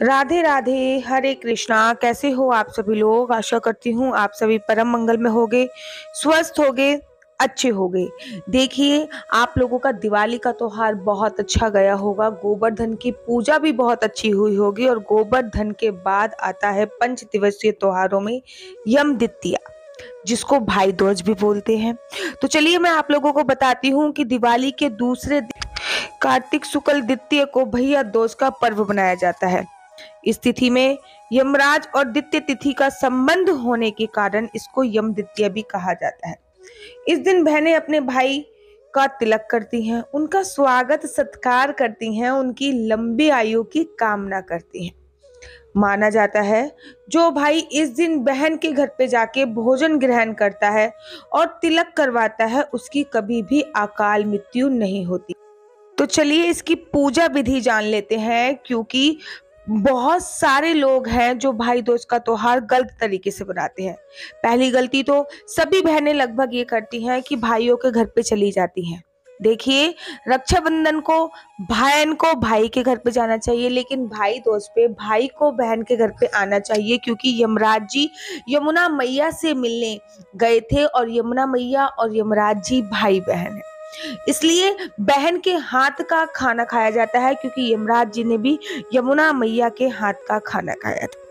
राधे राधे, हरे कृष्णा। कैसे हो आप सभी लोग? आशा करती हूँ आप सभी परम मंगल में होगे, स्वस्थ होगे, अच्छे होगे। देखिए, आप लोगों का दिवाली का त्योहार बहुत अच्छा गया होगा। गोवर्धन की पूजा भी बहुत अच्छी हुई होगी और गोवर्धन के बाद आता है पंच दिवसीय त्योहारों में यम द्वितीया, जिसको भाई दूज भी बोलते हैं। तो चलिए मैं आप लोगों को बताती हूँ कि दिवाली के दूसरे दिन कार्तिक शुक्ल द्वितीय को भैया दूज का पर्व मनाया जाता है। इस तिथि में यमराज और द्वितीय तिथि का संबंध होने के कारण इसको यम द्वितीय भी कहा जाता है। इस दिन बहनें अपने भाई का तिलक करती हैं, उनका स्वागत सत्कार करती हैं, उनकी लंबी आयु की कामना करती हैं। माना जाता है जो भाई इस दिन बहन के घर पे जाके भोजन ग्रहण करता है और तिलक करवाता है, उसकी कभी भी अकाल मृत्यु नहीं होती। तो चलिए इसकी पूजा विधि जान लेते हैं, क्योंकि बहुत सारे लोग हैं जो भाई दूज का त्योहार गलत तरीके से बनाते हैं। पहली गलती तो सभी बहनें लगभग ये करती हैं कि भाइयों के घर पे चली जाती हैं। देखिए, रक्षाबंधन को बहन को भाई के घर पे जाना चाहिए, लेकिन भाई दूज पे भाई को बहन के घर पे आना चाहिए, क्योंकि यमराज जी यमुना मैया से मिलने गए थे और यमुना मैया और यमराज जी भाई बहन है। इसलिए बहन के हाथ का खाना खाया जाता है, क्योंकि यमराज जी ने भी यमुना मैया के हाथ का खाना खाया था।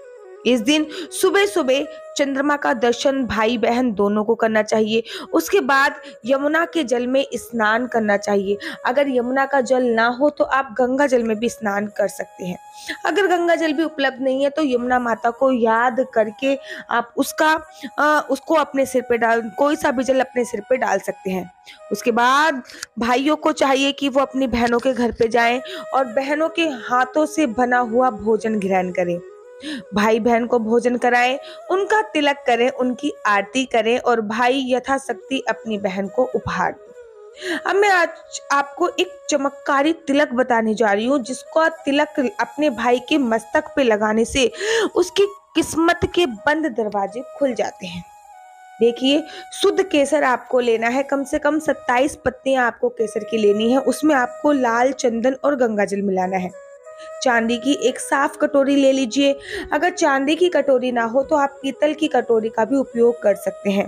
इस दिन सुबह सुबह चंद्रमा का दर्शन भाई बहन दोनों को करना चाहिए। उसके बाद यमुना के जल में स्नान करना चाहिए। अगर यमुना का जल ना हो तो आप गंगा जल में भी स्नान कर सकते हैं। अगर गंगा जल भी उपलब्ध नहीं है तो यमुना माता को याद करके आप उसको अपने सिर पे डाल, कोई सा भी जल अपने सिर पे डाल सकते हैं। उसके बाद भाइयों को चाहिए कि वो अपनी बहनों के घर पे जाएं और बहनों के हाथों से बना हुआ भोजन ग्रहण करें। भाई बहन को भोजन कराएं, उनका तिलक करें, उनकी आरती करें और भाई यथाशक्ति अपनी बहन को उपहार दें। अब मैं आज आपको एक चमत्कारी तिलक बताने जा रही हूँ, जिसका तिलक अपने भाई के मस्तक पे लगाने से उसकी किस्मत के बंद दरवाजे खुल जाते हैं। देखिए, शुद्ध केसर आपको लेना है। कम से कम 27 पत्तियां आपको केसर की लेनी है। उसमें आपको लाल चंदन और गंगा जल मिलाना है। चांदी की एक साफ कटोरी ले लीजिए। अगर चांदी की कटोरी ना हो तो आप पीतल की कटोरी का भी उपयोग कर सकते हैं।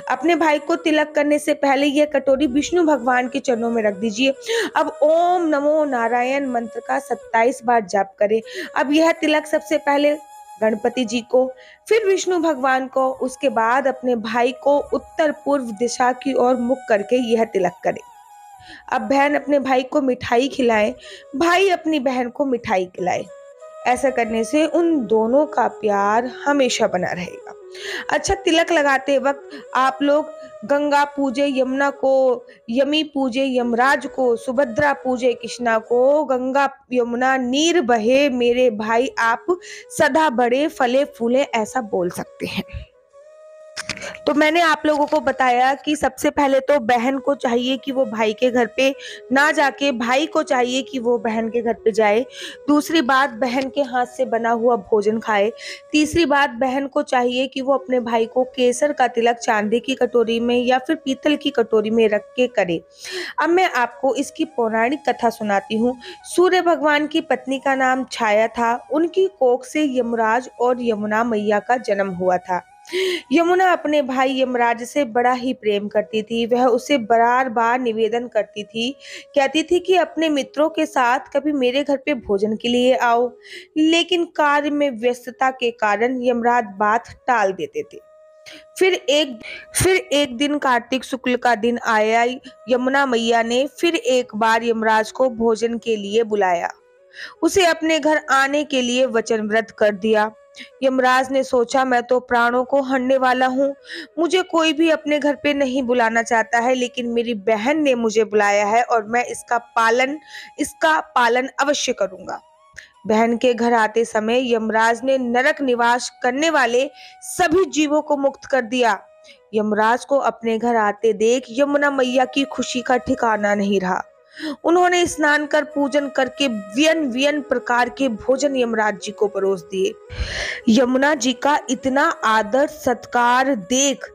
अपने भाई को तिलक करने से पहले यह कटोरी विष्णु भगवान के चरणों में रख दीजिए। अब ओम नमो नारायण मंत्र का 27 बार जाप करें। अब यह तिलक सबसे पहले गणपति जी को, फिर विष्णु भगवान को, उसके बाद अपने भाई को उत्तर पूर्व दिशा की ओर मुख करके यह तिलक करें। अब बहन अपने भाई को मिठाई खिलाए, भाई अपनी बहन को मिठाई खिलाए। ऐसा करने से उन दोनों का प्यार हमेशा बना रहेगा। अच्छा, तिलक लगाते वक्त आप लोग गंगा पूजे यमुना को, यमी पूजे यमराज को, सुभद्रा पूजे कृष्णा को, गंगा यमुना नीर बहे मेरे भाई आप सदा बड़े फले फूले, ऐसा बोल सकते हैं। तो मैंने आप लोगों को बताया कि सबसे पहले तो बहन को चाहिए कि वो भाई के घर पे ना जाके भाई को चाहिए कि वो बहन के घर पे जाए। दूसरी बात, बहन के हाथ से बना हुआ भोजन खाए। तीसरी बात, बहन को चाहिए कि वो अपने भाई को केसर का तिलक चांदी की कटोरी में या फिर पीतल की कटोरी में रख के करे। अब मैं आपको इसकी पौराणिक कथा सुनाती हूँ। सूर्य भगवान की पत्नी का नाम छाया था। उनकी कोख से यमराज और यमुना मैया का जन्म हुआ था। यमुना अपने भाई यमराज से बड़ा ही प्रेम करती थी। वह उसे बार बार निवेदन करती थी, कहती थी कि अपने मित्रों के साथ कभी मेरे घर पे भोजन के लिए आओ, लेकिन कार्य में व्यस्तता के कारण यमराज बात टाल देते थे। फिर एक फिर एक दिन कार्तिक शुक्ल का दिन आया। यमुना मैया ने फिर एक बार यमराज को भोजन के लिए बुलाया, उसे अपने घर आने के लिए वचनबद्ध कर दिया। यमराज ने सोचा, मैं तो प्राणों को हरने वाला हूँ, मुझे कोई भी अपने घर पे नहीं बुलाना चाहता है, लेकिन मेरी बहन ने मुझे बुलाया है और मैं इसका पालन अवश्य करूंगा। बहन के घर आते समय यमराज ने नरक निवास करने वाले सभी जीवों को मुक्त कर दिया। यमराज को अपने घर आते देख यमुना मैया की खुशी का ठिकाना नहीं रहा। उन्होंने स्नान कर पूजन करके वियन वियन प्रकार के भोजन यमराज जी को परोस दिए। यमुना जी का इतना आदर सत्कार देख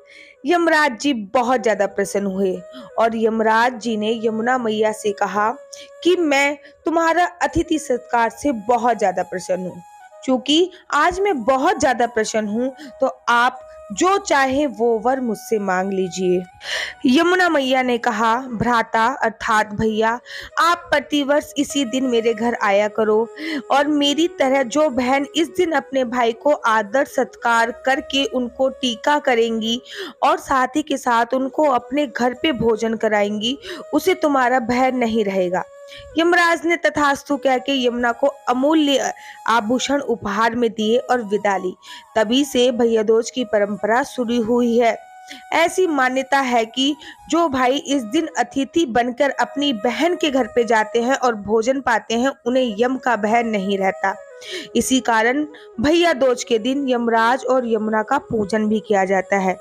यमराज जी बहुत ज्यादा प्रसन्न हुए और यमराज जी ने यमुना मैया से कहा कि मैं तुम्हारा अतिथि सत्कार से बहुत ज्यादा प्रसन्न हूँ। क्योंकि आज मैं बहुत ज्यादा प्रसन्न हूँ, तो आप जो चाहे वो वर मुझसे मांग लीजिए। यमुना मैया ने कहा, भ्राता अर्थात भैया, आप प्रतिवर्ष इसी दिन मेरे घर आया करो और मेरी तरह जो बहन इस दिन अपने भाई को आदर सत्कार करके उनको टीका करेंगी और साथ ही के साथ उनको अपने घर पे भोजन कराएंगी, उसे तुम्हारा भय नहीं रहेगा। यमराज ने तथास्तु कह के यमुना को अमूल्य आभूषण उपहार में दिए और विदा ली। तभी से भैया दूज की परंपरा शुरू हुई है। ऐसी मान्यता है कि जो भाई इस दिन अतिथि बनकर अपनी बहन के घर पे जाते हैं और भोजन पाते हैं, उन्हें यम का भय नहीं रहता। इसी कारण भैया दूज के दिन यमराज और यमुना का पूजन भी किया जाता है।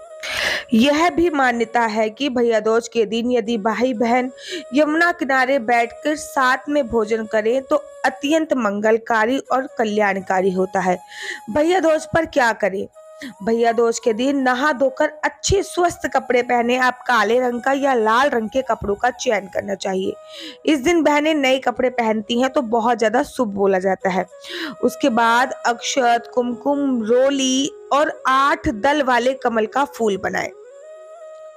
यह भी मान्यता है कि भैया दूज के दिन यदि भाई बहन यमुना किनारे बैठकर साथ में भोजन करें तो अत्यंत मंगलकारी और कल्याणकारी होता है। भैया दूज पर क्या करें? भैया दूज के दिन नहा धोकर अच्छे स्वस्थ कपड़े पहने। आप काले रंग का या लाल रंग के कपड़ों का चयन करना चाहिए। इस दिन बहनें नए कपड़े पहनती हैं तो बहुत ज्यादा शुभ बोला जाता है। उसके बाद अक्षत, कुमकुम, रोली और 8 दल वाले कमल का फूल बनाएं।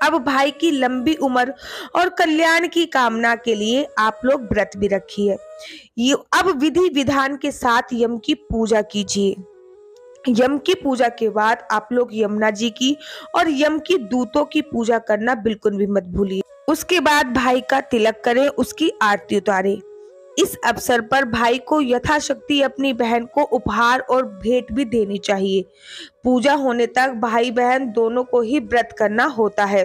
अब भाई की लंबी उम्र और कल्याण की कामना के लिए आप लोग व्रत भी रखिए। ये अब विधि विधान के साथ यम की पूजा कीजिए। यम की पूजा के बाद आप लोग यमुना जी की और यम की दूतों की पूजा करना बिल्कुल भी मत भूलिए। उसके बाद भाई का तिलक करें, उसकी आरती उतारें। इस अवसर पर भाई को यथाशक्ति अपनी बहन को उपहार और भेंट भी देनी चाहिए। पूजा होने तक भाई बहन दोनों को ही व्रत करना होता है।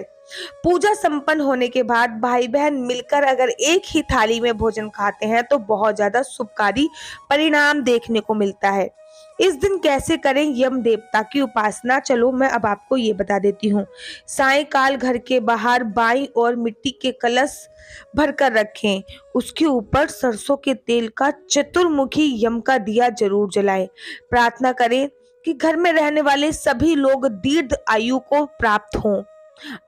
पूजा संपन्न होने के बाद भाई बहन मिलकर अगर एक ही थाली में भोजन खाते हैं तो बहुत ज्यादा शुभकारी परिणाम देखने को मिलता है। इस दिन कैसे करें यम देवता की उपासना, चलो मैं अब आपको ये बता देती हूँ। सायंकाल घर के बाहर बाईं ओर मिट्टी के कलश भरकर रखें। उसके ऊपर सरसों के तेल का चतुर्मुखी यम का दिया जरूर जलाएं। प्रार्थना करें कि घर में रहने वाले सभी लोग दीर्घ आयु को प्राप्त हों।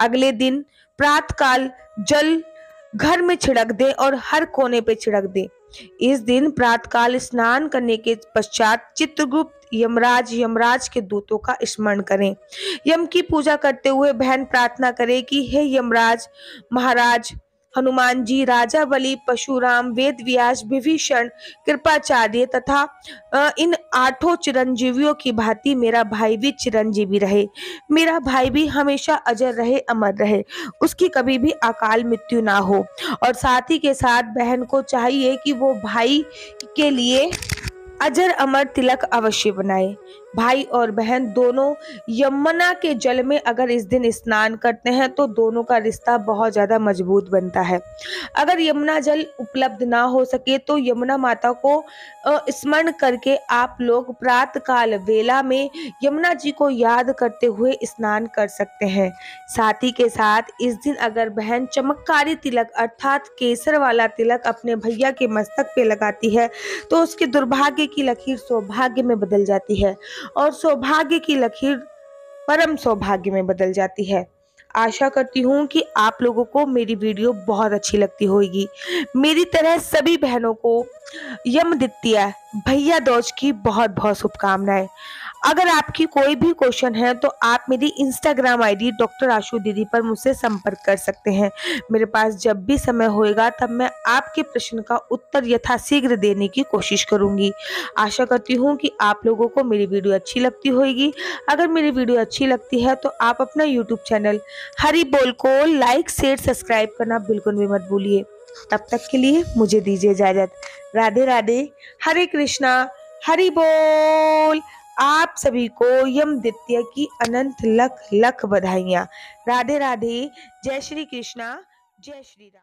अगले दिन प्रातःकाल जल घर में छिड़क दें और हर कोने पे छिड़क दें। इस दिन प्रातःकाल स्नान करने के पश्चात चित्रगुप्त यमराज के दूतों का स्मरण करें। यम की पूजा करते हुए बहन प्रार्थना करे कि हे यमराज महाराज, हनुमान जी, राजा बलि, परशुराम, वेद व्यास, विभीषण, कृपाचार्य तथा इन 8 चिरंजीवियों की भांति मेरा भाई भी चिरंजीवी रहे। मेरा भाई भी हमेशा अजर रहे, अमर रहे, उसकी कभी भी अकाल मृत्यु ना हो। और साथ ही के साथ बहन को चाहिए कि वो भाई के लिए अजर अमर तिलक अवश्य बनाए। भाई और बहन दोनों यमुना के जल में अगर इस दिन स्नान करते हैं तो दोनों का रिश्ता बहुत ज्यादा मजबूत बनता है। अगर यमुना जल उपलब्ध ना हो सके तो यमुना माता को स्मरण करके आप लोग प्रातःकाल वेला में यमुना जी को याद करते हुए स्नान कर सकते हैं। साथ ही के साथ इस दिन अगर बहन चमत्कारी तिलक अर्थात केसर वाला तिलक अपने भैया के मस्तक पे लगाती है तो उसके दुर्भाग्य की लकीर सौभाग्य में बदल जाती है और सौभाग्य की लकीर परम सौभाग्य में बदल जाती है। आशा करती हूँ कि आप लोगों को मेरी वीडियो बहुत अच्छी लगती होगी। मेरी तरह सभी बहनों को यम द्वितीया भैया दूज की बहुत बहुत शुभकामनाएं। अगर आपकी कोई भी क्वेश्चन है तो आप मेरी इंस्टाग्राम आईडी डॉक्टर आशु दीदी पर मुझसे संपर्क कर सकते हैं। मेरे पास जब भी समय होएगा तब मैं आपके प्रश्न का उत्तर यथाशीघ्र देने की कोशिश करूंगी। आशा करती हूँ कि आप लोगों को मेरी वीडियो अच्छी लगती होगी। अगर मेरी वीडियो अच्छी लगती है तो आप अपना यूट्यूब चैनल हरी बोल को लाइक शेयर सब्सक्राइब करना बिल्कुल भी मत भूलिए। तब तक के लिए मुझे दीजिए इजाजत। राधे राधे, हरे कृष्णा, हरि बोल। आप सभी को यम द्वितीया की अनंत लख लख बधाइयाँ। राधे राधे, जय श्री कृष्णा, जय श्री राम।